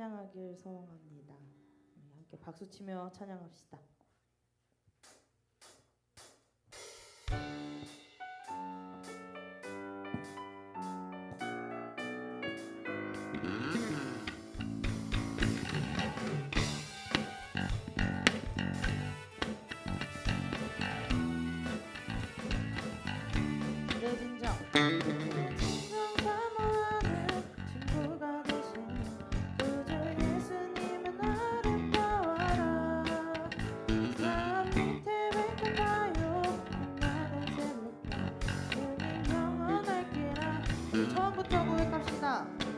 찬양하길 소원합니다. 함께 박수치며 찬양합시다. 내 진정 사모하는 친구가 되신 구주 예수님은 아름다워라. 산 밑에 백합화요 빛나는 새벽별 주님 영원할기라. 처음부터 고백합시다.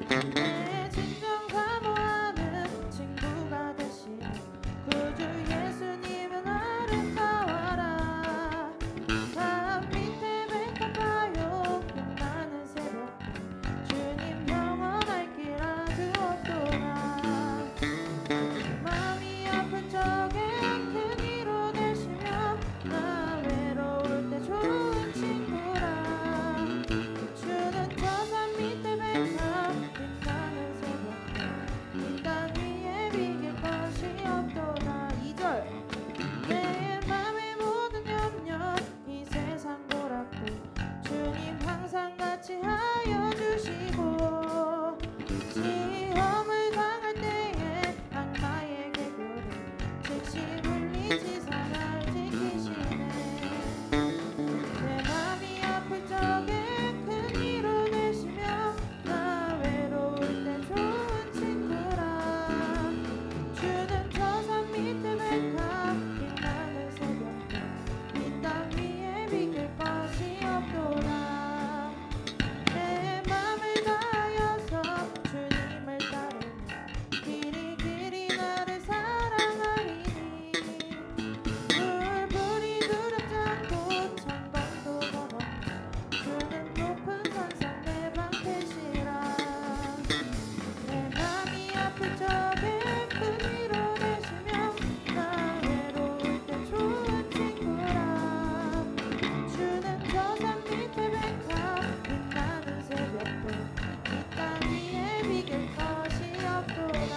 내 진정 사모하는 친구가 되신 구주 예수님은 아름다워라. 산 밑에 백합화요 빛나는 새벽별 주님 영원할기라. 두었도다. 마음이 아픈 적에 큰 위로 되시며 나 외로울 때 좋은 친구라. 주는 저 산 밑에 백합 빛나는 새벽별 이 땅 위에 비길 것이 없도다. 2절 내 맘의 모든 염려 이 세상 보랍고 주님 항상 같이 하여 주시고 시험을 당할 때에 악마의 계교를 즉시 물리치 사날 지키시네. 내 맘이 아플 적에 큰 위로 되시며 나 외로울 때 좋은 친구라. 주는 저 산 밑에 백합 빛나는 새벽별 이 땅 위에 비길 것이 없도다. 내 맘을 다하여서 주님을 따르며 길이 길이 나를 사랑하리니 불불이 두렵지 않고 창밖도 걸어 주는 높은 산상 내 방패시라. 내 맘이 아플 적에 큰 위로 되시며 나 외로울 때 좋은 친구라. 주는 저 산 밑에 백합 빛나는 새벽별 이 땅 위에 비길 것이 없도다.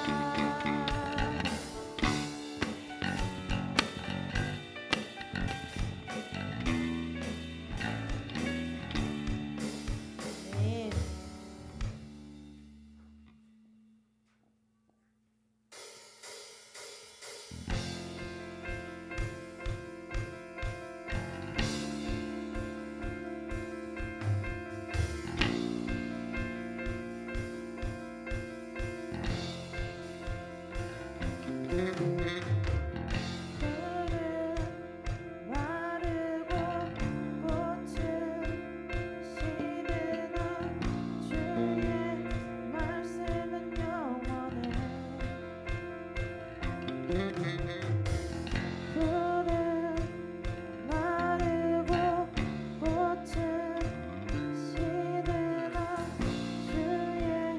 네. 풀은 마르고 꽃은 시드나 주의 말씀은 영원해. 풀은 마르고 꽃은 시드나 주의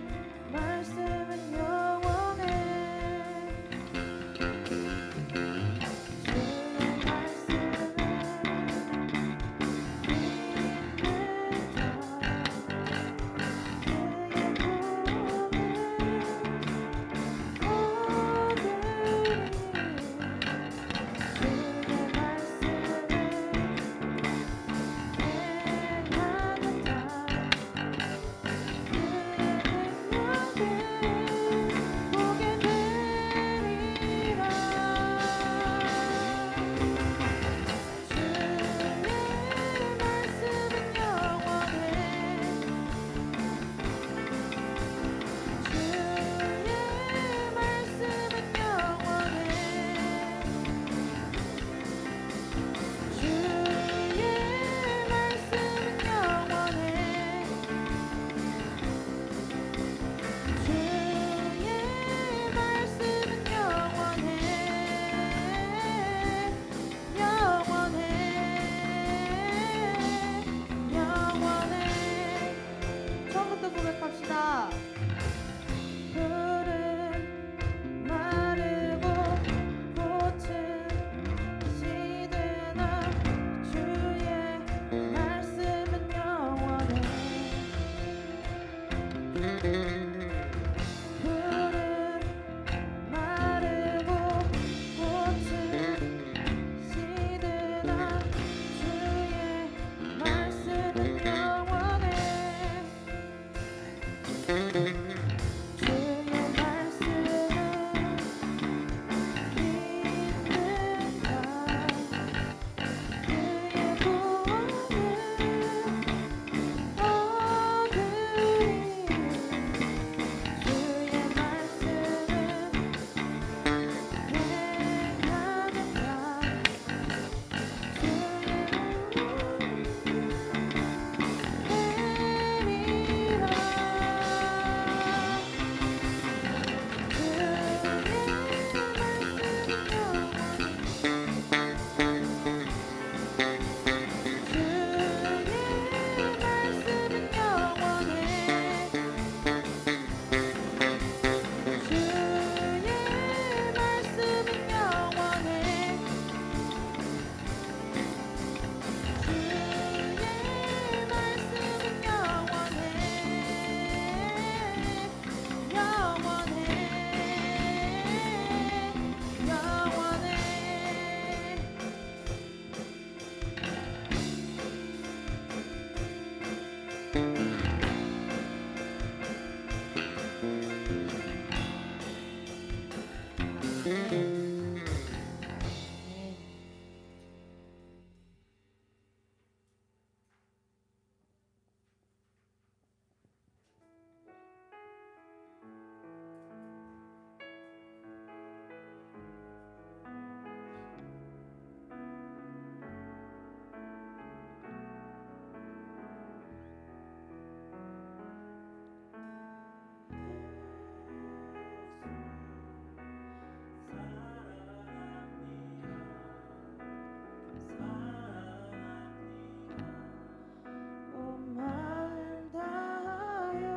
말씀은 영원해. 주의 푸른 주의 말씀은 믿는다. 그의 구원은 얻으리. 주의 말씀은 행하는다. 주의 내리라. 온 마음 다하여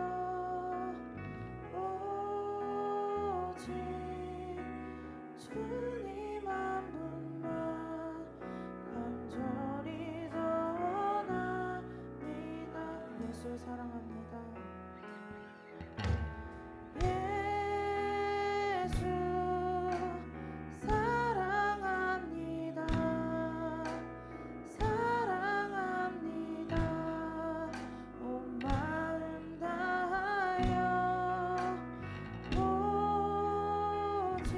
오직 주님 한 분만 간절히 더 원합니다. 예수 사랑합니다. 예수 사랑합니다. 사랑합니다. 온 마음 다하여 오직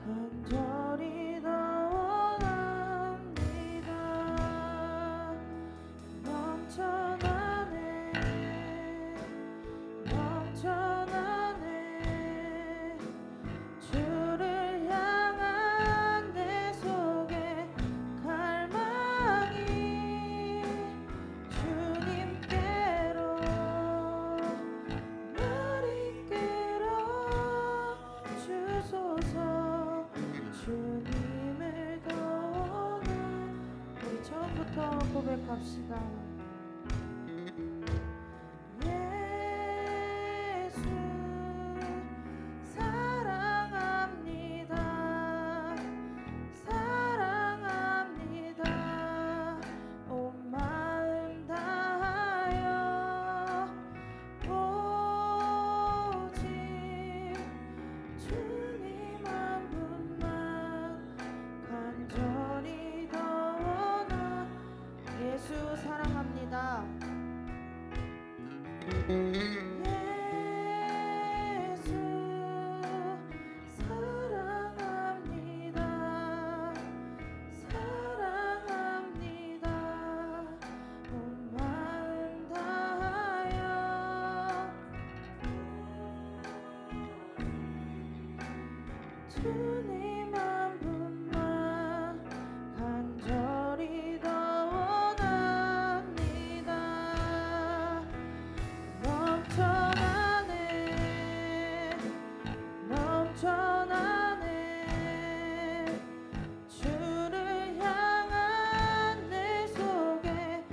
간절히 더 원합니다. 넘쳐나네 넘쳐나네 주를 향한 내 속에 갈망이 주님께로 날 이끌어 주소서. 주님을 더 원하. 우리 처음부터 고백합시다. 예수 사랑합니다. 사랑합니다. 온 마음 다하여 오직 주님 한 분만 간절히 더 원하. 예수 사랑합니다. 예수 사랑합니다. 사랑합니다. 온 마음 다하여 주님 한 분만 간절히 더 원합니다. 넘쳐나네 넘쳐나네 주를 향한 내 속에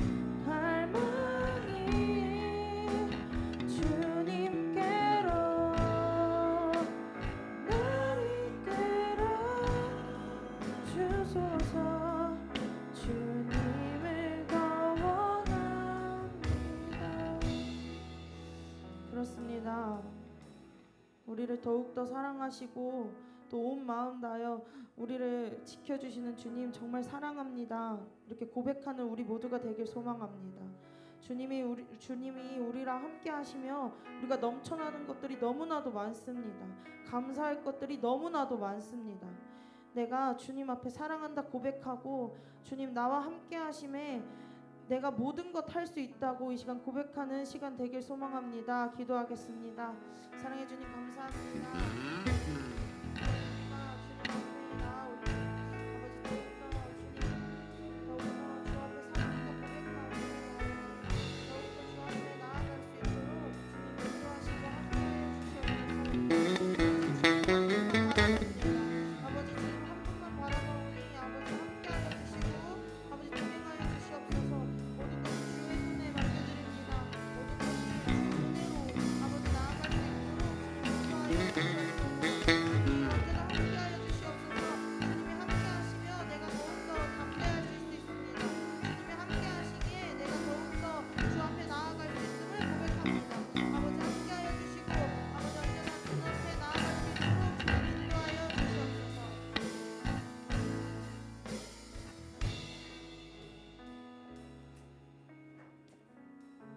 갈망이 주님께로 날 이끌어 주소서. 주님을 더 원합니다. 그렇습니다. 우리를 더욱더 사랑하시고 또 온 마음 다하여 우리를 지켜주시는 주님 정말 사랑합니다. 이렇게 고백하는 우리 모두가 되길 소망합니다. 주님이 우리랑 함께 하시며 우리가 넘쳐나는 것들이 너무나도 많습니다. 감사할 것들이 너무나도 많습니다. 내가 주님 앞에 사랑한다 고백하고 주님 나와 함께 하심에 내가 모든 것 할 수 있다고 이 시간 고백하는 시간 되길 소망합니다. 기도하겠습니다. 사랑해 주님 감사합니다.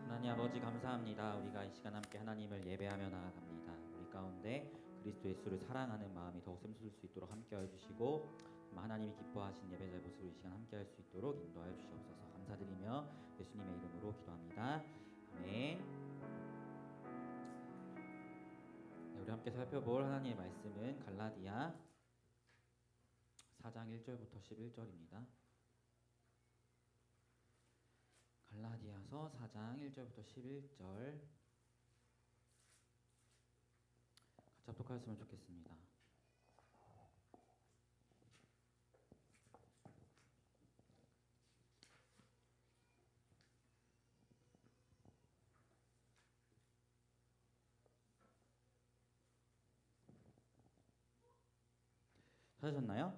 하나님 아버지 감사합니다. 우리가 이 시간 함께 하나님을 예배하며 나아갑니다. 우리 가운데 그리스도 예수를 사랑하는 마음이 더욱 샘솟을 수 있도록 함께하여 주시고 하나님이 기뻐하신 예배자의 모습으로 이 시간 함께할 수 있도록 인도하여 주시옵소서. 감사드리며 예수님의 이름으로 기도합니다. 아멘. 네, 우리 함께 살펴볼 하나님의 말씀은 갈라디아 4장 1절부터 11절입니다. 갈라디아서 4장 1절부터 11절 같이 합독하였으면 좋겠습니다. 찾으셨나요?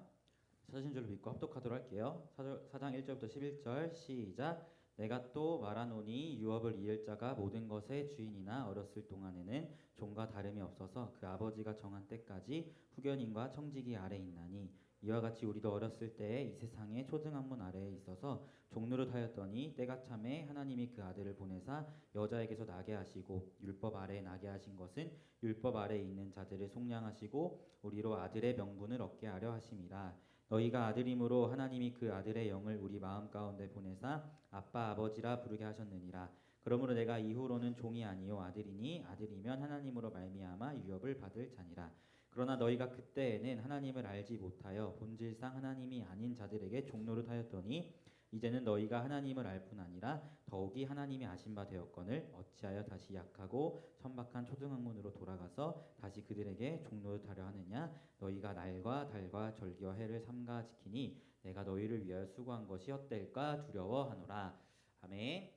찾으신 줄로 믿고 합독하도록 할게요. 4장 1절부터 11절 시작. 내가 또 말하노니 유업을 이을 자가 모든 것의 주인이나 어렸을 동안에는 종과 다름이 없어서 그 아버지가 정한 때까지 후견인과 청지기 아래 있나니 이와 같이 우리도 어렸을 때에 이 세상의 초등학문 아래에 있어서 종노릇하였더니 때가 참에 하나님이 그 아들을 보내사 여자에게서 나게 하시고 율법 아래에 나게 하신 것은 율법 아래에 있는 자들을 속량하시고 우리로 아들의 명분을 얻게 하려 하심이라. 너희가 아들임으로 하나님이 그 아들의 영을 우리 마음 가운데 보내사 아빠 아버지라 부르게 하셨느니라. 그러므로 내가 이후로는 종이 아니요 아들이니 아들이면 하나님으로 말미암아 유업을 받을 자니라. 그러나 너희가 그때에는 하나님을 알지 못하여 본질상 하나님이 아닌 자들에게 종노릇하였더니 이제는 너희가 하나님을 알 뿐 아니라 더욱이 하나님이 아신 바 되었거늘 어찌하여 다시 약하고 천박한 초등학문으로 돌아가서 다시 그들에게 종노릇하려 하느냐. 너희가 날과 달과 절기와 해를 삼가 지키니 내가 너희를 위하여 수고한 것이 헛될까 두려워하노라. 아멘.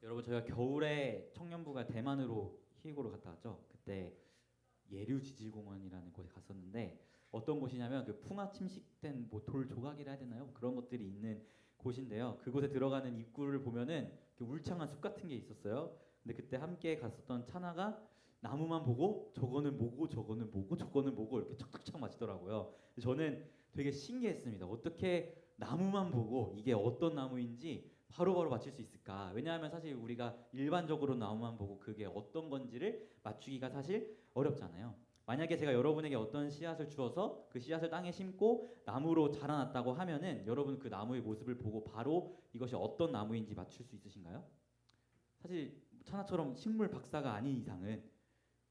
여러분 저희가 겨울에 청년부가 대만으로 희곡으로 갔다 왔죠. 그때 예류지질공원이라는 곳에 갔었는데 어떤 곳이냐면 그 풍화 침식된 뭐 돌 조각이라 해야 되나요? 그런 것들이 있는 곳인데요. 그곳에 들어가는 입구를 보면은 울창한 숲 같은 게 있었어요. 근데 그때 함께 갔었던 차나가 나무만 보고 저거는 뭐고 저거는 뭐고 저거는 뭐고 이렇게 척척척 맞히더라고요. 저는 되게 신기했습니다. 어떻게 나무만 보고 이게 어떤 나무인지 바로바로 맞출 수 있을까? 왜냐하면 사실 우리가 일반적으로 나무만 보고 그게 어떤 건지를 맞추기가 사실 어렵잖아요. 만약에 제가 여러분에게 어떤 씨앗을 주어서 그 씨앗을 땅에 심고 나무로 자라났다고 하면은 여러분 그 나무의 모습을 보고 바로 이것이 어떤 나무인지 맞출 수 있으신가요? 사실 차나처럼 식물 박사가 아닌 이상은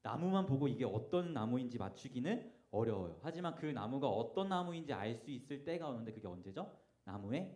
나무만 보고 이게 어떤 나무인지 맞추기는 어려워요. 하지만 그 나무가 어떤 나무인지 알 수 있을 때가 오는데 그게 언제죠? 나무에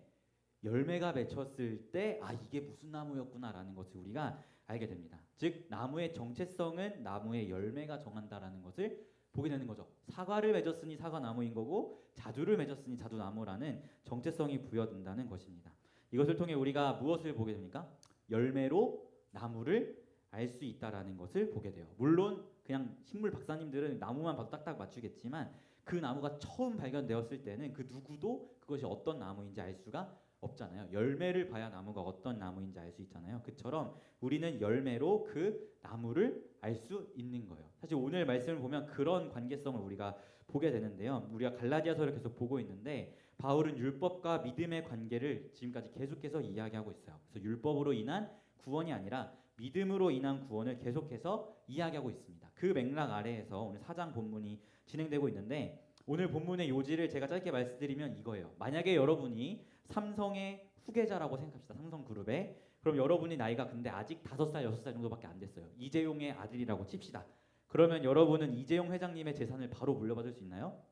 열매가 맺혔을 때 아 이게 무슨 나무였구나라는 것을 우리가 알게 됩니다. 즉 나무의 정체성은 나무의 열매가 정한다라는 것을 보게 되는 거죠. 사과를 맺었으니 사과나무인 거고 자두를 맺었으니 자두나무라는 정체성이 부여된다는 것입니다. 이것을 통해 우리가 무엇을 보게 됩니까? 열매로 나무를 알 수 있다라는 것을 보게 돼요. 물론 그냥 식물 박사님들은 나무만 봐도 딱딱 맞추겠지만 그 나무가 처음 발견되었을 때는 그 누구도 그것이 어떤 나무인지 알 수가 없잖아요. 열매를 봐야 나무가 어떤 나무인지 알 수 있잖아요. 그처럼 우리는 열매로 그 나무를 알 수 있는 거예요. 사실 오늘 말씀을 보면 그런 관계성을 우리가 보게 되는데요. 우리가 갈라디아서를 계속 보고 있는데 바울은 율법과 믿음의 관계를 지금까지 계속해서 이야기하고 있어요. 그래서 율법으로 인한 구원이 아니라 믿음으로 인한 구원을 계속해서 이야기하고 있습니다. 그 맥락 아래에서 오늘 4장 본문이 진행되고 있는데 오늘 본문의 요지를 제가 짧게 말씀드리면 이거예요. 만약에 여러분이 삼성의 후계자라고 생각합시다. 삼성그룹에. 그럼 여러분이 나이가 근데 아직 5살, 6살 정도밖에 안 됐어요. 이재용의 아들이라고 칩시다. 그러면 여러분은 이재용 회장님의 재산을 바로 물려받을 수 있나요?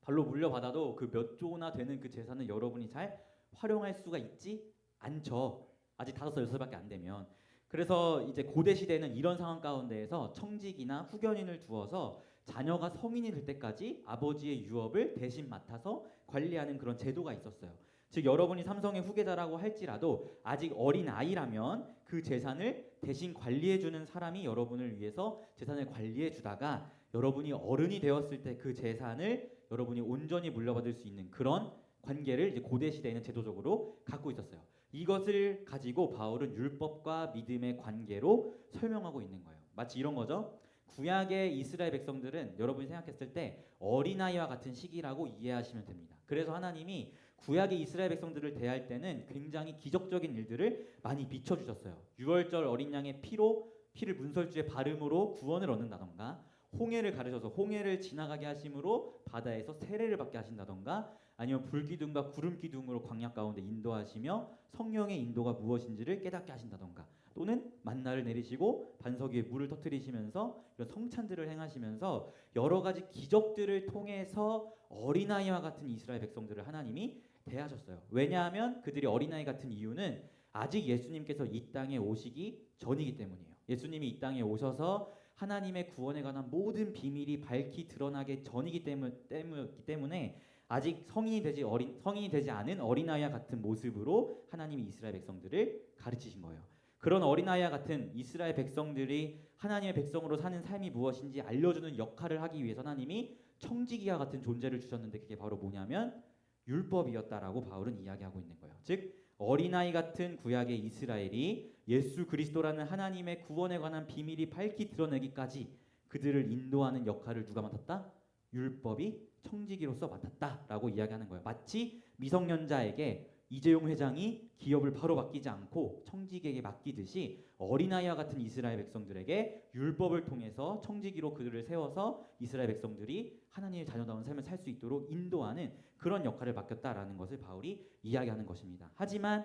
바로 물려받아도 그 몇 조나 되는 그 재산을 여러분이 잘 활용할 수가 있지 않죠. 아직 5살, 6살밖에 안 되면. 그래서 이제 고대 시대는 이런 상황 가운데에서 청직이나 후견인을 두어서 자녀가 성인이 될 때까지 아버지의 유업을 대신 맡아서 관리하는 그런 제도가 있었어요. 즉 여러분이 삼성의 후계자라고 할지라도 아직 어린 아이라면 그 재산을 대신 관리해주는 사람이 여러분을 위해서 재산을 관리해주다가 여러분이 어른이 되었을 때 그 재산을 여러분이 온전히 물려받을 수 있는 그런 관계를 이제 고대 시대에는 제도적으로 갖고 있었어요. 이것을 가지고 바울은 율법과 믿음의 관계로 설명하고 있는 거예요. 마치 이런 거죠. 구약의 이스라엘 백성들은 여러분이 생각했을 때 어린아이와 같은 시기라고 이해하시면 됩니다. 그래서 하나님이 구약의 이스라엘 백성들을 대할 때는 굉장히 기적적인 일들을 많이 비춰주셨어요. 유월절 어린 양의 피를 문설주에 바름으로 구원을 얻는다던가, 홍해를 가르셔서 홍해를 지나가게 하심으로 바다에서 세례를 받게 하신다던가, 아니면 불기둥과 구름기둥으로 광야 가운데 인도하시며 성령의 인도가 무엇인지를 깨닫게 하신다던가, 또는 만나를 내리시고 반석 위에 물을 터뜨리시면서 이런 성찬들을 행하시면서 여러 가지 기적들을 통해서 어린아이와 같은 이스라엘 백성들을 하나님이 대하셨어요. 왜냐하면 그들이 어린아이 같은 이유는 아직 예수님께서 이 땅에 오시기 전이기 때문이에요. 예수님이 이 땅에 오셔서 하나님의 구원에 관한 모든 비밀이 밝히 드러나기 전이기 때문에 아직 성인이 되지 않은 어린아이와 같은 모습으로 하나님이 이스라엘 백성들을 가르치신 거예요. 그런 어린아이와 같은 이스라엘 백성들이 하나님의 백성으로 사는 삶이 무엇인지 알려주는 역할을 하기 위해서 하나님이 청지기와 같은 존재를 주셨는데 그게 바로 뭐냐면 율법이었다라고 바울은 이야기하고 있는 거예요. 즉 어린아이 같은 구약의 이스라엘이 예수 그리스도라는 하나님의 구원에 관한 비밀이 밝히 드러내기까지 그들을 인도하는 역할을 누가 맡았다? 율법이 청지기로서 맡았다라고 이야기하는 거예요. 마치 미성년자에게 이재용 회장이 기업을 바로 맡기지 않고 청지기에게 맡기듯이 어린아이와 같은 이스라엘 백성들에게 율법을 통해서 청지기로 그들을 세워서 이스라엘 백성들이 하나님의 자녀다운 삶을 살 수 있도록 인도하는 그런 역할을 맡겼다라는 것을 바울이 이야기하는 것입니다. 하지만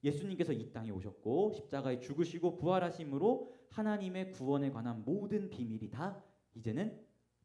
예수님께서 이 땅에 오셨고 십자가에 죽으시고 부활하심으로 하나님의 구원에 관한 모든 비밀이 다 이제는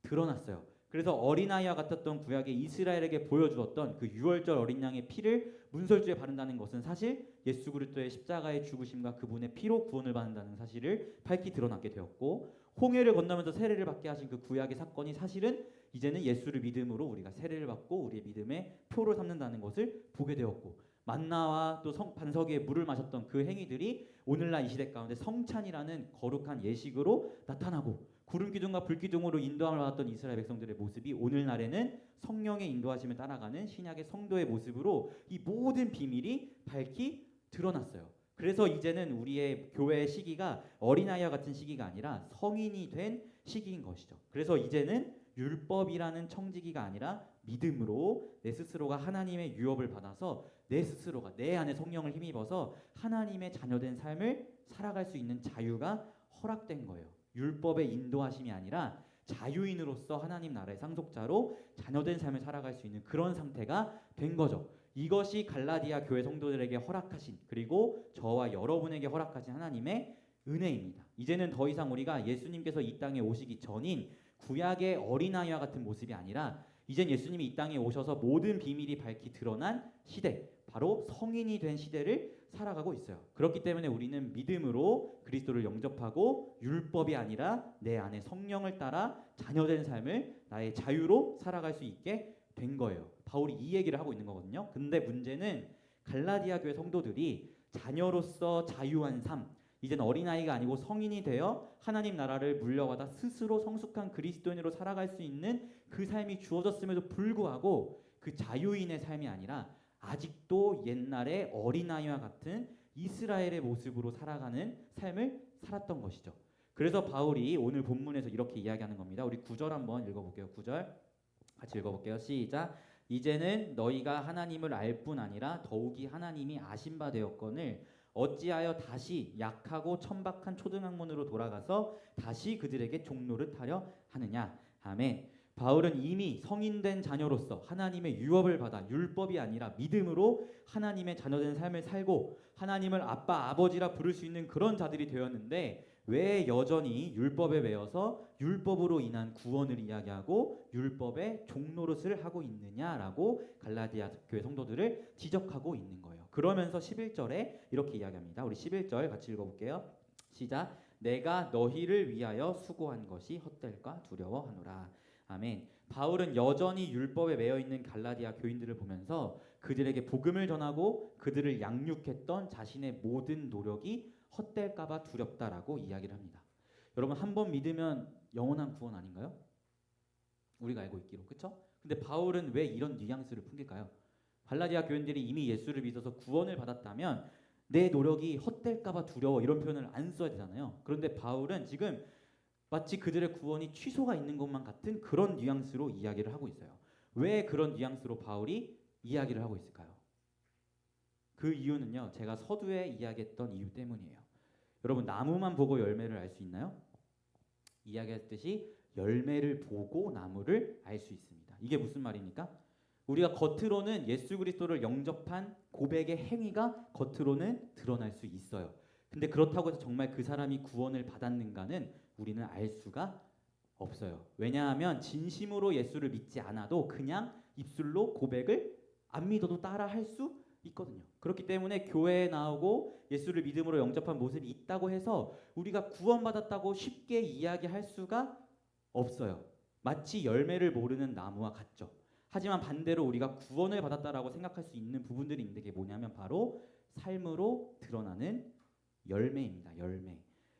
드러났어요. 그래서 어린아이와 같았던 구약의 이스라엘에게 보여주었던 그 유월절 어린 양의 피를 문설주에 바른다는 것은 사실 예수 그리스도의 십자가의 죽으심과 그분의 피로 구원을 받는다는 사실을 밝히 드러나게 되었고, 홍해를 건너면서 세례를 받게 하신 그 구약의 사건이 사실은 이제는 예수를 믿음으로 우리가 세례를 받고 우리의 믿음의 표를 삼는다는 것을 보게 되었고, 만나와 또 반석 위에 물을 마셨던 그 행위들이 오늘날 이 시대 가운데 성찬이라는 거룩한 예식으로 나타나고, 구름기둥과 불기둥으로 인도함을 받았던 이스라엘 백성들의 모습이 오늘날에는 성령의 인도하심을 따라가는 신약의 성도의 모습으로 이 모든 비밀이 밝히 드러났어요. 그래서 이제는 우리의 교회의 시기가 어린아이와 같은 시기가 아니라 성인이 된 시기인 것이죠. 그래서 이제는 율법이라는 청지기가 아니라 믿음으로 내 스스로가 하나님의 유업을 받아서 내 스스로가 내 안에 성령을 힘입어서 하나님의 자녀된 삶을 살아갈 수 있는 자유가 허락된 거예요. 율법의 인도하심이 아니라 자유인으로서 하나님 나라의 상속자로 자녀된 삶을 살아갈 수 있는 그런 상태가 된 거죠. 이것이 갈라디아 교회 성도들에게 허락하신, 그리고 저와 여러분에게 허락하신 하나님의 은혜입니다. 이제는 더 이상 우리가 예수님께서 이 땅에 오시기 전인 구약의 어린아이와 같은 모습이 아니라 이젠 예수님이 이 땅에 오셔서 모든 비밀이 밝히 드러난 시대, 바로 성인이 된 시대를 살아가고 있어요. 그렇기 때문에 우리는 믿음으로 그리스도를 영접하고 율법이 아니라 내 안에 성령을 따라 자녀된 삶을 나의 자유로 살아갈 수 있게 된 거예요. 바울이 이 얘기를 하고 있는 거거든요. 근데 문제는 갈라디아 교회 성도들이 자녀로서 자유한 삶, 이젠 어린아이가 아니고 성인이 되어 하나님 나라를 물려받아 스스로 성숙한 그리스도인으로 살아갈 수 있는 그 삶이 주어졌음에도 불구하고 그 자유인의 삶이 아니라 아직도 옛날의 어린아이와 같은 이스라엘의 모습으로 살아가는 삶을 살았던 것이죠. 그래서 바울이 오늘 본문에서 이렇게 이야기하는 겁니다. 우리 9절 한번 읽어볼게요. 9절 같이 읽어볼게요. 시작. 이제는 너희가 하나님을 알 뿐 아니라 더욱이 하나님이 아신 바 되었거늘 어찌하여 다시 약하고 천박한 초등학문으로 돌아가서 다시 그들에게 종노릇하려 하느냐. 아멘. 바울은 이미 성인된 자녀로서 하나님의 유업을 받아 율법이 아니라 믿음으로 하나님의 자녀된 삶을 살고 하나님을 아빠 아버지라 부를 수 있는 그런 자들이 되었는데 왜 여전히 율법에 매여서 율법으로 인한 구원을 이야기하고 율법의 종노릇을 하고 있느냐라고 갈라디아 교회 성도들을 지적하고 있는 거예요. 그러면서 11절에 이렇게 이야기합니다. 우리 11절 같이 읽어볼게요. 시작. 내가 너희를 위하여 수고한 것이 헛될까 두려워하노라. 아멘. 바울은 여전히 율법에 매여 있는 갈라디아 교인들을 보면서 그들에게 복음을 전하고 그들을 양육했던 자신의 모든 노력이 헛될까봐 두렵다라고 이야기를 합니다. 여러분 한 번 믿으면 영원한 구원 아닌가요? 우리가 알고 있기로 그렇죠? 근데 바울은 왜 이런 뉘앙스를 풍길까요? 갈라디아 교인들이 이미 예수를 믿어서 구원을 받았다면 내 노력이 헛될까봐 두려워 이런 표현을 안 써야 되잖아요. 그런데 바울은 지금 마치 그들의 구원이 취소가 있는 것만 같은 그런 뉘앙스로 이야기를 하고 있어요. 왜 그런 뉘앙스로 바울이 이야기를 하고 있을까요? 그 이유는요, 제가 서두에 이야기했던 이유 때문이에요. 여러분 나무만 보고 열매를 알 수 있나요? 이야기했듯이 열매를 보고 나무를 알 수 있습니다. 이게 무슨 말입니까? 우리가 겉으로는 예수 그리스도를 영접한 고백의 행위가 겉으로는 드러날 수 있어요. 근데 그렇다고 해서 정말 그 사람이 구원을 받았는가는 우리는 알 수가 없어요. 왜냐하면 진심으로 예수를 믿지 않아도 그냥 입술로 고백을 안 믿어도 따라 할 수 있거든요. 그렇기 때문에 교회에 나오고 예수를 믿음으로 영접한 모습이 있다고 해서 우리가 구원받았다고 쉽게 이야기할 수가 없어요. 마치 열매를 모르는 나무와 같죠. 하지만 반대로 우리가 구원을 받았다라고 생각할 수 있는 부분들이 있는데 그게 뭐냐면 바로 삶으로 드러나는 열매입니다. 열매.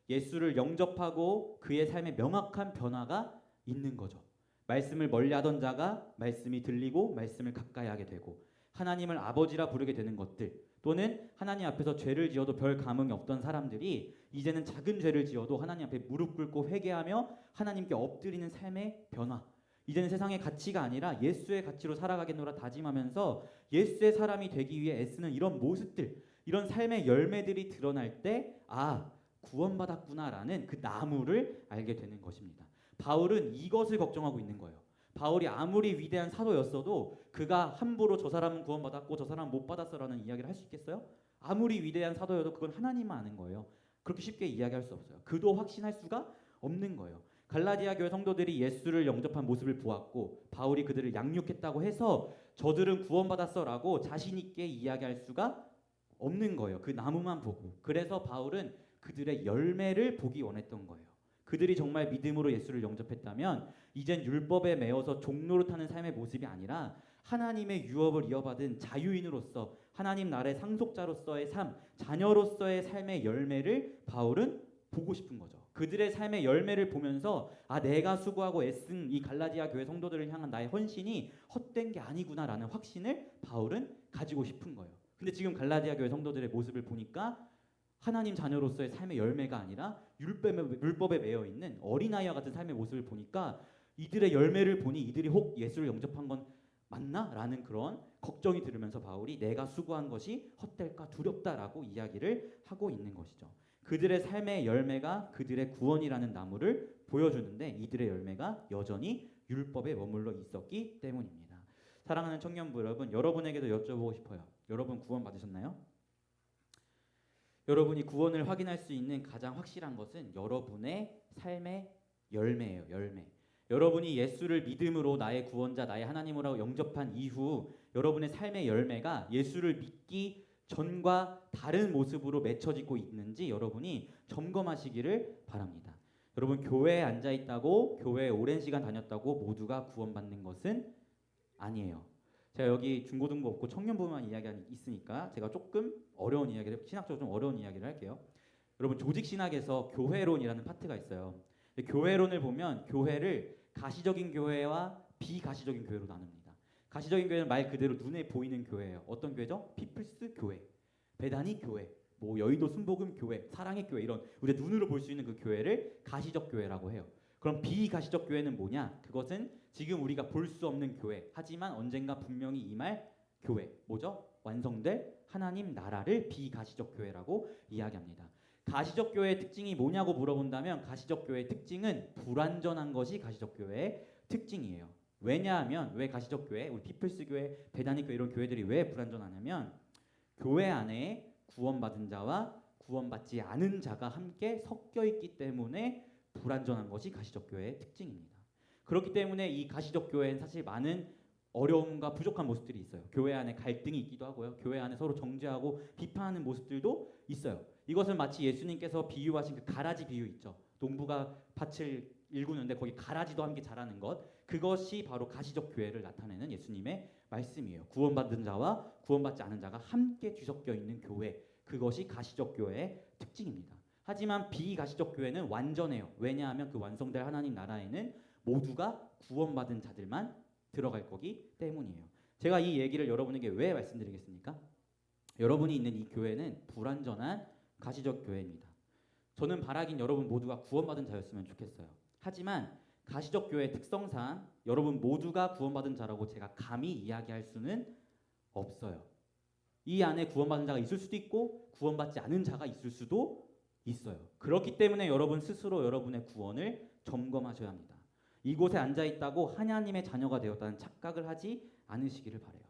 예수를 영접하고 그의 삶에 명확한 변화가 있는 거죠. 말씀을 멀리하던 자가 말씀이 들리고 말씀을 가까이 하게 되고 하나님을 아버지라 부르게 되는 것들 또는 하나님 앞에서 죄를 지어도 별 감흥이 없던 사람들이 이제는 작은 죄를 지어도 하나님 앞에 무릎 꿇고 회개하며 하나님께 엎드리는 삶의 변화. 이제는 세상의 가치가 아니라 예수의 가치로 살아가겠노라 다짐하면서 예수의 사람이 되기 위해 애쓰는 이런 모습들, 이런 삶의 열매들이 드러날 때 아, 구원받았구나라는 그 나무를 알게 되는 것입니다. 바울은 이것을 걱정하고 있는 거예요. 바울이 아무리 위대한 사도였어도 그가 함부로 저 사람은 구원받았고 저 사람은 못 받았어라는 이야기를 할 수 있겠어요? 아무리 위대한 사도여도 그건 하나님만 아는 거예요. 그렇게 쉽게 이야기할 수 없어요. 그도 확신할 수가 없는 거예요. 갈라디아 교회 성도들이 예수를 영접한 모습을 보았고 바울이 그들을 양육했다고 해서 저들은 구원받았어라고 자신 있게 이야기할 수가 없는 거예요. 그 나무만 보고. 그래서 바울은 그들의 열매를 보기 원했던 거예요. 그들이 정말 믿음으로 예수를 영접했다면 이젠 율법에 매어서 종노릇하는 삶의 모습이 아니라 하나님의 유업을 이어받은 자유인으로서 하나님 나라의 상속자로서의 삶, 자녀로서의 삶의 열매를 바울은 보고 싶은 거죠. 그들의 삶의 열매를 보면서 아, 내가 수고하고 애쓴 이 갈라디아 교회 성도들을 향한 나의 헌신이 헛된 게 아니구나라는 확신을 바울은 가지고 싶은 거예요. 근데 지금 갈라디아 교회 성도들의 모습을 보니까 하나님 자녀로서의 삶의 열매가 아니라 율법에 매여 있는 어린아이와 같은 삶의 모습을 보니까 이들의 열매를 보니 이들이 혹 예수를 영접한 건 맞나? 라는 그런 걱정이 들으면서 바울이 내가 수고한 것이 헛될까 두렵다라고 이야기를 하고 있는 것이죠. 그들의 삶의 열매가 그들의 구원이라는 나무를 보여주는데 이들의 열매가 여전히 율법에 머물러 있었기 때문입니다. 사랑하는 청년부 여러분, 여러분에게도 여쭤보고 싶어요. 여러분 구원 받으셨나요? 여러분이 구원을 확인할 수 있는 가장 확실한 것은 여러분의 삶의 열매예요. 열매. 여러분이 예수를 믿음으로 나의 구원자, 나의 하나님으로 영접한 이후 여러분의 삶의 열매가 예수를 믿기 전과 다른 모습으로 맺혀지고 있는지 여러분이 점검하시기를 바랍니다. 여러분 교회에 앉아 있다고 교회에 오랜 시간 다녔다고 모두가 구원받는 것은 아니에요. 제가 여기 중고등부 없고 청년부만 이야기가 있으니까 제가 조금 어려운 이야기를 신학적으로 좀 어려운 이야기를 할게요. 여러분 조직 신학에서 교회론이라는 파트가 있어요. 교회론을 보면 교회를 가시적인 교회와 비가시적인 교회로 나눕니다. 가시적인 교회는 말 그대로 눈에 보이는 교회예요. 어떤 교회죠? 피플스 교회, 베다니 교회, 뭐 여의도 순복음 교회, 사랑의 교회, 이런 우리가 눈으로 볼 수 있는 그 교회를 가시적 교회라고 해요. 그럼 비가시적 교회는 뭐냐? 그것은 지금 우리가 볼 수 없는 교회, 하지만 언젠가 분명히 임할 교회. 뭐죠? 완성될 하나님 나라를 비가시적 교회라고 이야기합니다. 가시적 교회의 특징이 뭐냐고 물어본다면 가시적 교회의 특징은 불완전한 것이 가시적 교회의 특징이에요. 왜냐하면 왜 가시적 교회, 우리 피플스 교회, 베다니 교회 이런 교회들이 왜 불완전하냐면 교회 안에 구원받은 자와 구원받지 않은 자가 함께 섞여 있기 때문에 불완전한 것이 가시적 교회의 특징입니다. 그렇기 때문에 이 가시적 교회는 사실 많은 어려움과 부족한 모습들이 있어요. 교회 안에 갈등이 있기도 하고요. 교회 안에 서로 정죄하고 비판하는 모습들도 있어요. 이것은 마치 예수님께서 비유하신 그 가라지 비유 있죠. 농부가 밭을 일구는데 거기 가라지도 함께 자라는 것, 그것이 바로 가시적 교회를 나타내는 예수님의 말씀이에요. 구원받은 자와 구원받지 않은 자가 함께 뒤섞여 있는 교회, 그것이 가시적 교회의 특징입니다. 하지만 비가시적 교회는 완전해요. 왜냐하면 그 완성될 하나님 나라에는 모두가 구원받은 자들만 들어갈 거기 때문이에요. 제가 이 얘기를 여러분에게 왜 말씀드리겠습니까? 여러분이 있는 이 교회는 불완전한 가시적 교회입니다. 저는 바라긴 여러분 모두가 구원받은 자였으면 좋겠어요. 하지만 가시적 교회의 특성상 여러분 모두가 구원받은 자라고 제가 감히 이야기할 수는 없어요. 이 안에 구원받은 자가 있을 수도 있고 구원받지 않은 자가 있을 수도 있어요. 그렇기 때문에 여러분 스스로 여러분의 구원을 점검하셔야 합니다. 이곳에 앉아 있다고 하나님의 자녀가 되었다는 착각을 하지 않으시기를 바라요.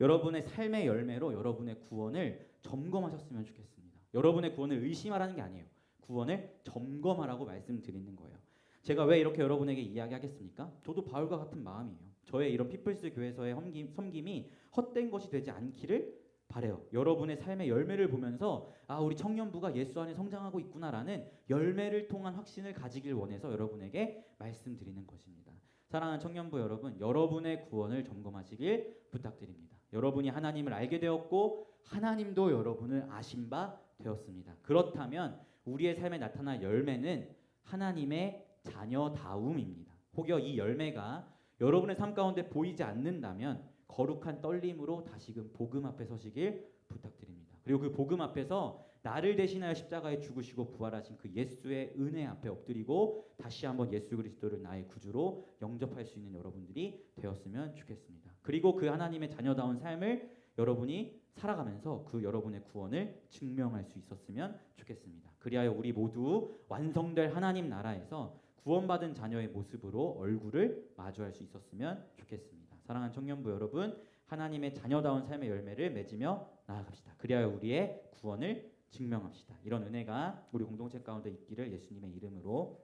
여러분의 삶의 열매로 여러분의 구원을 점검하셨으면 좋겠습니다. 여러분의 구원을 의심하라는 게 아니에요. 구원을 점검하라고 말씀드리는 거예요. 제가 왜 이렇게 여러분에게 이야기하겠습니까? 저도 바울과 같은 마음이에요. 저의 이런 피플스 교회에서의 섬김이 헛된 것이 되지 않기를 바래요. 여러분의 삶의 열매를 보면서 아, 우리 청년부가 예수 안에 성장하고 있구나라는 열매를 통한 확신을 가지길 원해서 여러분에게 말씀드리는 것입니다. 사랑하는 청년부 여러분, 여러분의 구원을 점검하시길 부탁드립니다. 여러분이 하나님을 알게 되었고 하나님도 여러분을 아신 바 되었습니다. 그렇다면 우리의 삶에 나타날 열매는 하나님의 자녀다움입니다. 혹여 이 열매가 여러분의 삶 가운데 보이지 않는다면 거룩한 떨림으로 다시금 복음 앞에 서시길 부탁드립니다. 그리고 그 복음 앞에서 나를 대신하여 십자가에 죽으시고 부활하신 그 예수의 은혜 앞에 엎드리고 다시 한번 예수 그리스도를 나의 구주로 영접할 수 있는 여러분들이 되었으면 좋겠습니다. 그리고 그 하나님의 자녀다운 삶을 여러분이 살아가면서 그 여러분의 구원을 증명할 수 있었으면 좋겠습니다. 그리하여 우리 모두 완성될 하나님 나라에서 구원받은 자녀의 모습으로 얼굴을 마주할 수 있었으면 좋겠습니다. 사랑하는 청년부 여러분, 하나님의 자녀다운 삶의 열매를 맺으며 나아갑시다. 그리하여 우리의 구원을 증명합시다. 이런 은혜가 우리 공동체 가운데 있기를 예수님의 이름으로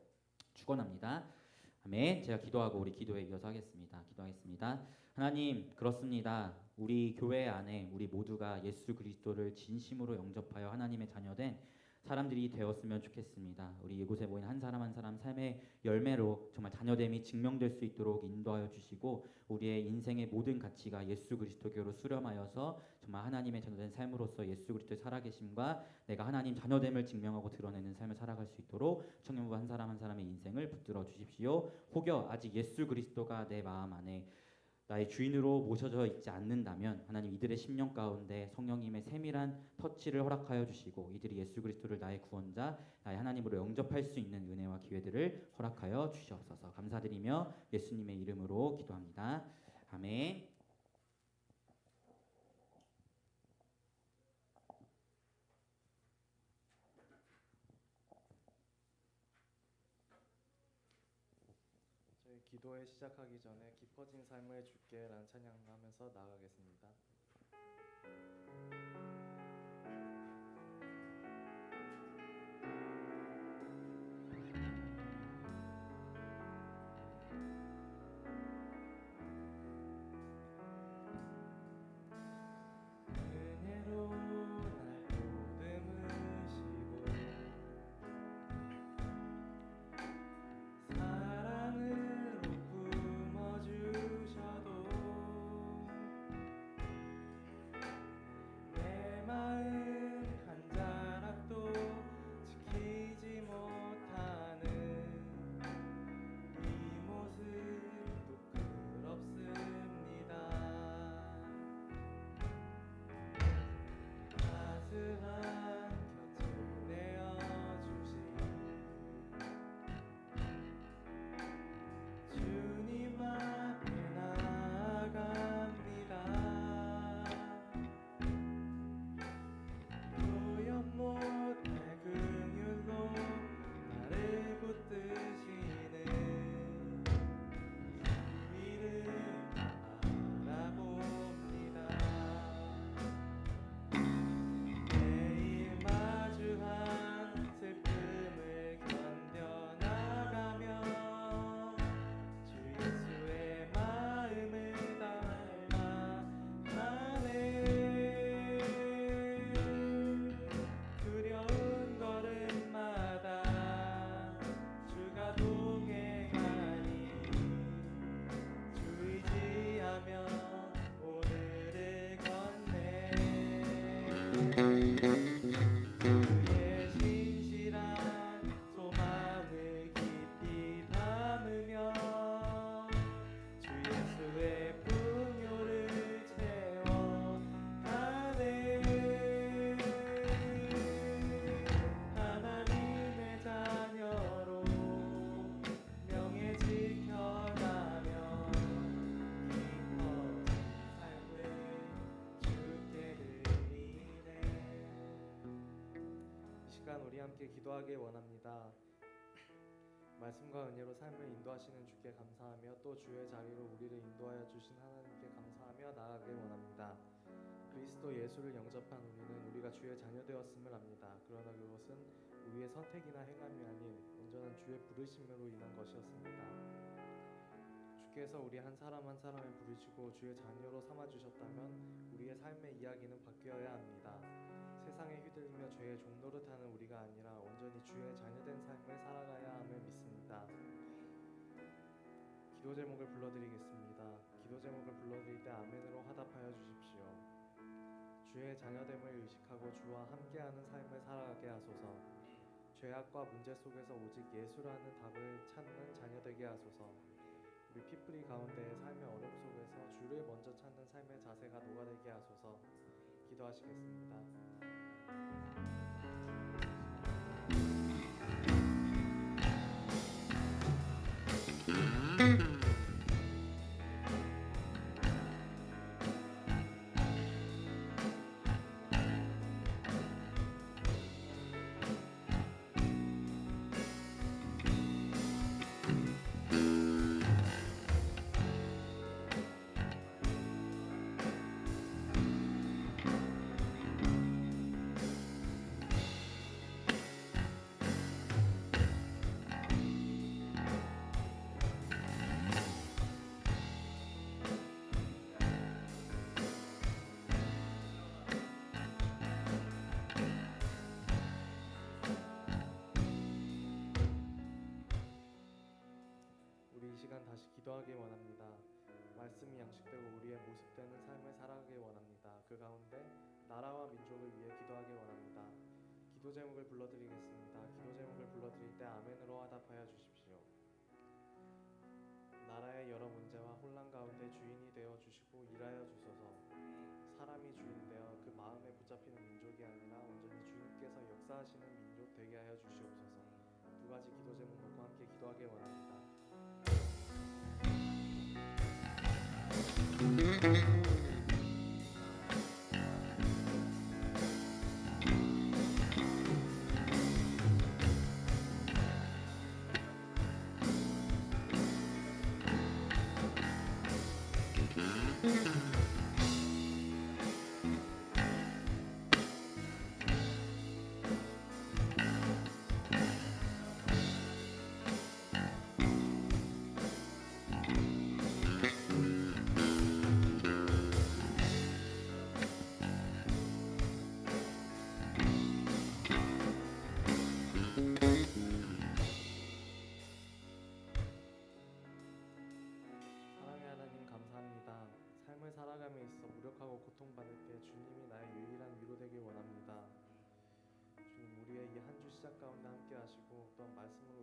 축원합니다. 아멘. 제가 기도하고 우리 기도에 이어서 하겠습니다. 기도하겠습니다. 하나님, 그렇습니다. 우리 교회 안에 우리 모두가 예수 그리스도를 진심으로 영접하여 하나님의 자녀된 사람들이 되었으면 좋겠습니다. 우리 이곳에 모인 한 사람 한 사람 삶의 열매로 정말 자녀됨이 증명될 수 있도록 인도하여 주시고 우리의 인생의 모든 가치가 예수 그리스도교로 수렴하여서 정말 하나님의 자녀된 삶으로서 예수 그리스도의 살아계심과 내가 하나님 자녀됨을 증명하고 드러내는 삶을 살아갈 수 있도록 청년부 한 사람 한 사람의 인생을 붙들어 주십시오. 혹여 아직 예수 그리스도가 내 마음 안에 나의 주인으로 모셔져 있지 않는다면 하나님 이들의 심령 가운데 성령님의 세밀한 터치를 허락하여 주시고 이들이 예수 그리스도를 나의 구원자, 나의 하나님으로 영접할 수 있는 은혜와 기회들을 허락하여 주시옵소서. 감사드리며 예수님의 이름으로 기도합니다. 아멘. 저희 기도회 시작하기 전에 깊어진 삶을 주께라는 찬양하면서 나아가겠습니다. 은혜로 날 보듬으시고 사랑으로 품어주셔도 시간 우리 함께 기도하길 원합니다. 말씀과 은혜로 삶을 인도하시는 주께 감사하며 또 주의 자리로 우리를 인도하여 주신 하나님께 감사하며 나아가길 원합니다. 그리스도 예수를 영접한 우리는 우리가 주의 자녀 되었음을 압니다. 그러나 그것은 우리의 선택이나 행함이 아닌 온전한 주의 부르심으로 인한 것이었습니다. 주께서 우리 한 사람 한 사람을 부르시고 주의 자녀로 삼아주셨다면 우리의 삶의 이야기는 바뀌어야 합니다. 세상에 휘둘리며 죄의 종노릇하는 우리가 아니라 온전히 주의 자녀된 삶을 살아가야 함을 믿습니다. 기도 제목을 불러드리겠습니다. 기도 제목을 불러드릴 때 아멘으로 화답하여 주십시오. 주의 자녀됨을 의식하고 주와 함께하는 삶을 살아가게 하소서. 죄악과 문제 속에서 오직 예수라는 답을 찾는 자녀 되게 하소서. 우리 피프리 가운데의 삶의 어려움 속에서 주를 먼저 찾는 삶의 자세가 녹아들게 하소서. 기도하시겠습니다. 이 시간 다시 기도하길 원합니다. 말씀이 양식되고 우리의 모습되는 삶을 살아가길 원합니다. 그 가운데 나라와 민족을 위해 기도하길 원합니다. 기도 제목을 불러드리겠습니다. 기도 제목을 불러드릴 때 아멘으로 화답하여 주십시오. 나라의 여러 문제와 혼란 가운데 주인이 되어 주시고 일하여 주소서. 사람이 주인되어 그 마음에 붙잡히는 민족이 아니라 온전히 주님께서 역사하시는 민족 되게 하여 주시옵소서. 두 가지 기도 제목 놓고 함께 기도하길 원합니다. 사랑의 하나님 감사합니다. 삶을 살아감에 있어 무력하고 고통받을 때 주님이 나의 유일한 위로 되길 원합니다. 주님, 우리의 이 한 주 시작 가운데 함께 하시고 또한 말씀으로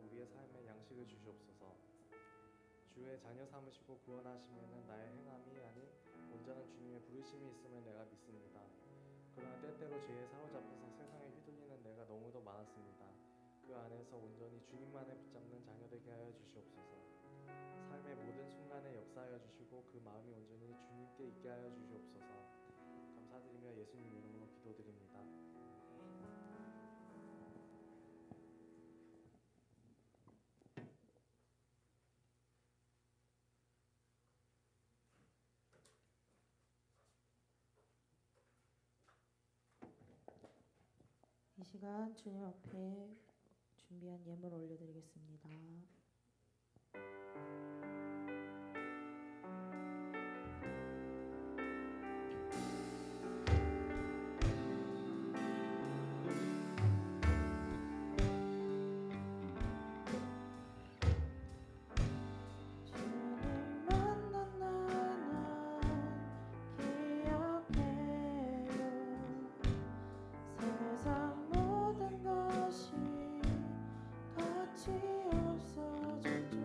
우리의 삶에 양식을 주시옵소서. 주의 자녀 삼으시고 구원하시면은 나의 행함이 아닌 온전한 주님의 부르심이 있음을 내가 믿습니다. 그러나 때때로 죄에 사로잡혀서 세상에 휘둘리는 내가 너무도 많았습니다. 그 안에서 온전히 주님만을 붙잡는 자녀 되게 하여 주시옵소서. 삶의 모든 순간에 역사하여 주시고 그 마음이 온전히 주님께 있게 하여 주시옵소서. 감사드리며 예수님 이름으로 기도드립니다. 이 시간 주님 앞에 준비한 예물 올려드리겠습니다. 주님 만난 날 기억해요. 세상 모든 것이 가치 없어졌죠.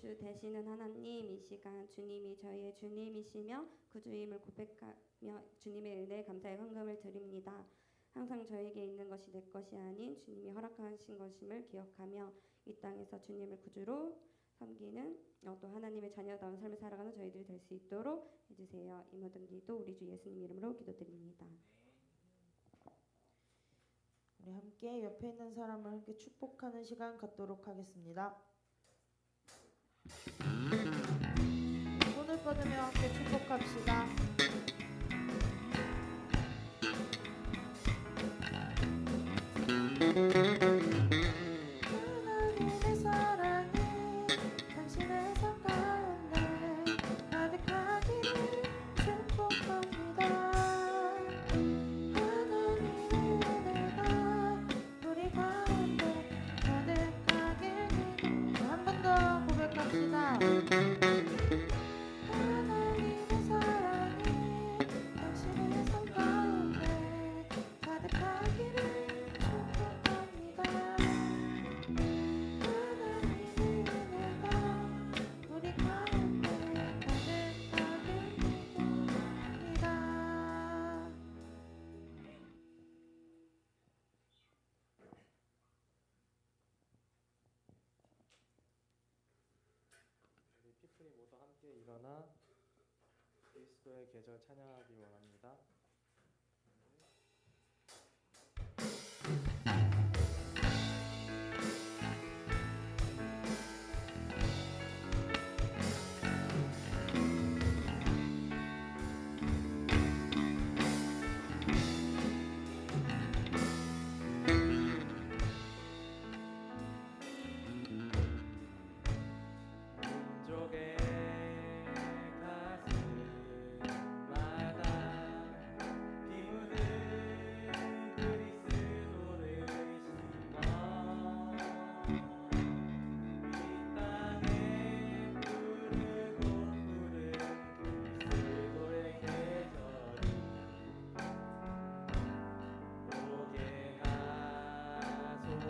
주 되시는 하나님, 이 시간 주님이 저희의 주님이시며 구주임을 고백하며 주님의 은혜에 감사의 헌금을 드립니다. 항상 저에게 있는 것이 내 것이 아닌 주님이 허락하신 것임을 기억하며 이 땅에서 주님을 구주로 섬기는 또 하나님의 자녀다운 삶을 살아가는 저희들이 될 수 있도록 해주세요. 이 모든 기도 우리 주 예수님 이름으로 기도드립니다. 우리 함께 옆에 있는 사람을 함께 축복하는 시간 갖도록 하겠습니다. 손을 뻗으며 함께 축복합시다. 하나님의 사랑이 당신의 삶 가운데 가득하기를 축복합니다. 하나님의 은혜가 우리 가운데 가득하게 한 번 더 고백합시다. 하나님의 사랑이 당신의 삶 가운데 가득하기를 축복합니다. 하나님의 은혜가 우리 가운데 가득하게 기도합니다. 우리 피플이 모두 함께 일어나 그리스도의 계절 찬양하기 원합니다. 민족의 가슴마다 피 묻은 그리스도를 심어 이 땅에 푸르고 푸른 그리스도의 계절이 오게 하소서.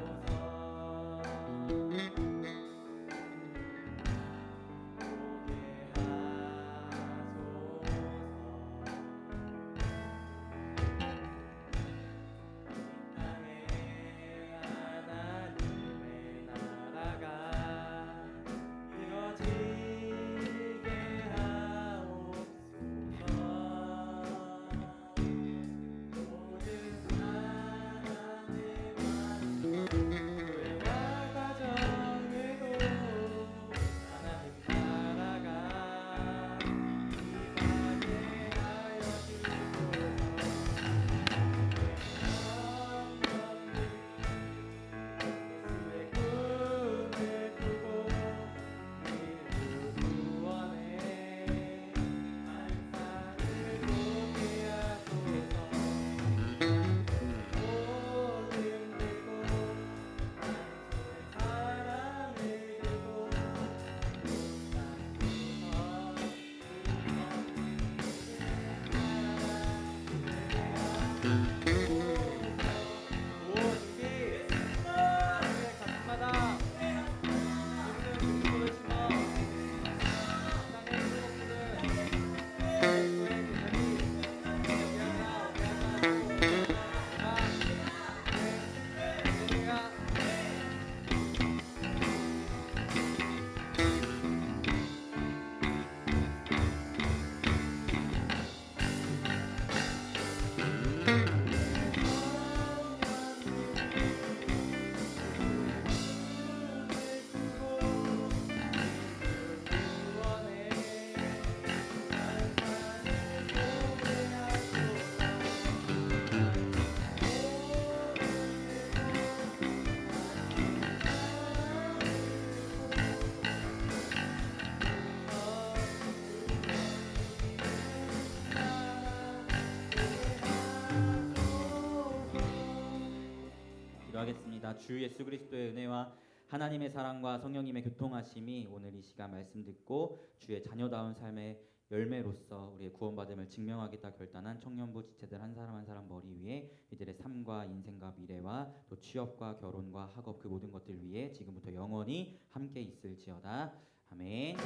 기도하겠습니다. 주 예수 그리스도의 은혜와 하나님의 사랑과 성령님의 교통하심이 오늘 이 시간 말씀 듣고 주의 자녀다운 삶의 열매로서 우리의 구원받음을 증명하겠다 결단한 청년부 지체들 한 사람 한 사람 머리 위에 이들의 삶과 인생과 미래와 또 취업과 결혼과 학업 그 모든 것들 위에 지금부터 영원히 함께 있을지어다. 아멘. 아멘.